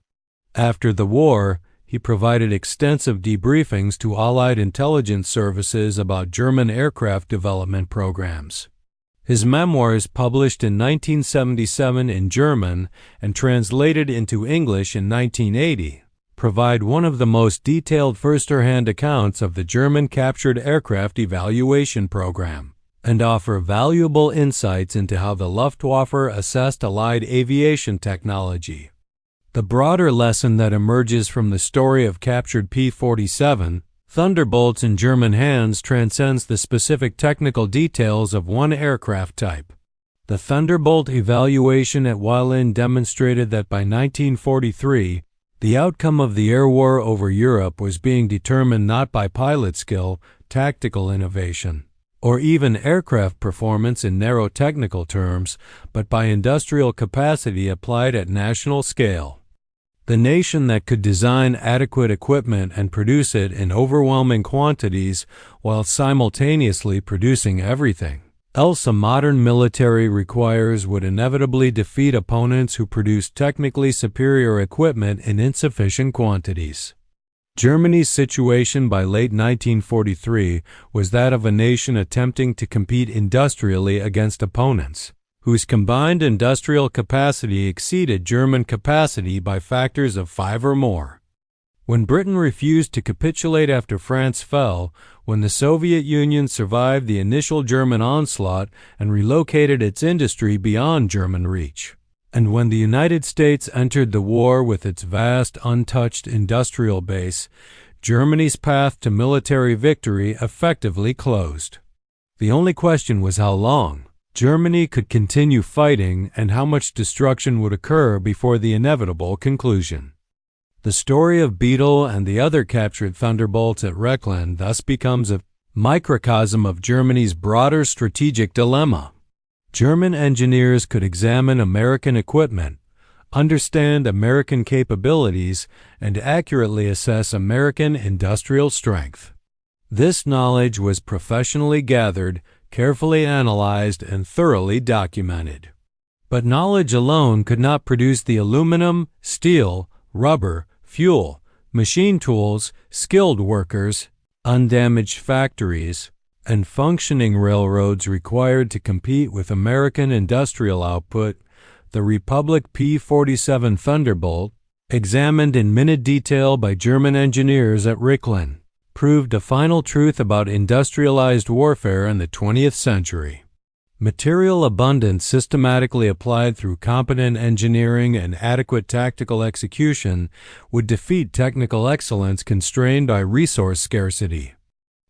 After the war, he provided extensive debriefings to Allied intelligence services about German aircraft development programs. His memoirs, published in 1977 in German and translated into English in 1980, provide one of the most detailed first-hand accounts of the German captured aircraft evaluation program and offer valuable insights into how the Luftwaffe assessed Allied aviation technology. The broader lesson that emerges from the story of captured P-47 Thunderbolts in German hands transcends the specific technical details of one aircraft type. The Thunderbolt evaluation at Wallin demonstrated that by 1943, the outcome of the air war over Europe was being determined not by pilot skill, tactical innovation, or even aircraft performance in narrow technical terms, but by industrial capacity applied at national scale. The nation that could design adequate equipment and produce it in overwhelming quantities while simultaneously producing everything Else a modern military requires would inevitably defeat opponents who produce technically superior equipment in insufficient quantities. Germany's situation by late 1943 was that of a nation attempting to compete industrially against opponents whose combined industrial capacity exceeded German capacity by factors of 5 or more. When Britain refused to capitulate after France fell, when the Soviet Union survived the initial German onslaught and relocated its industry beyond German reach, and when the United States entered the war with its vast, untouched industrial base, Germany's path to military victory effectively closed. The only question was how long Germany could continue fighting and how much destruction would occur before the inevitable conclusion. The story of Beetle and the other captured Thunderbolts at Rechlin thus becomes a microcosm of Germany's broader strategic dilemma. German engineers could examine American equipment, understand American capabilities, and accurately assess American industrial strength. This knowledge was professionally gathered, carefully analyzed, and thoroughly documented. But knowledge alone could not produce the aluminum, steel, rubber, fuel, machine tools, skilled workers, undamaged factories, and functioning railroads required to compete with American industrial output. The Republic P-47 Thunderbolt, examined in minute detail by German engineers at Rechlin, proved a final truth about industrialized warfare in the 20th century. Material abundance systematically applied through competent engineering and adequate tactical execution would defeat technical excellence constrained by resource scarcity.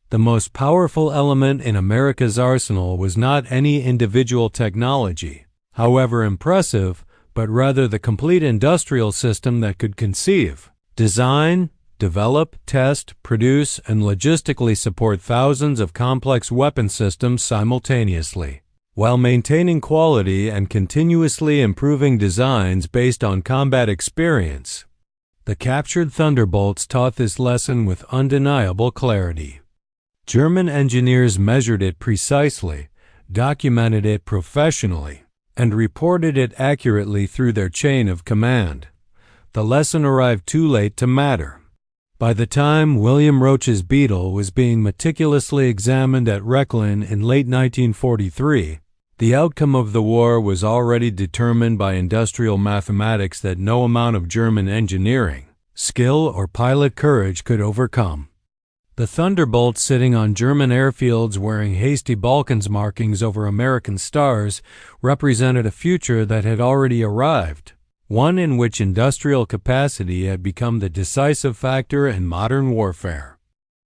The most powerful element in America's arsenal was not any individual technology, however impressive, but rather the complete industrial system that could conceive, design, develop, test, produce, and logistically support thousands of complex weapon systems simultaneously, while maintaining quality and continuously improving designs based on combat experience. The captured Thunderbolts taught this lesson with undeniable clarity. German engineers measured it precisely, documented it professionally, and reported it accurately through their chain of command. The lesson arrived too late to matter. By the time William Roach's Beetle was being meticulously examined at Rechlin in late 1943, the outcome of the war was already determined by industrial mathematics that no amount of German engineering, skill, or pilot courage could overcome. The Thunderbolts sitting on German airfields wearing hasty Balkans markings over American stars represented a future that had already arrived, one in which industrial capacity had become the decisive factor in modern warfare.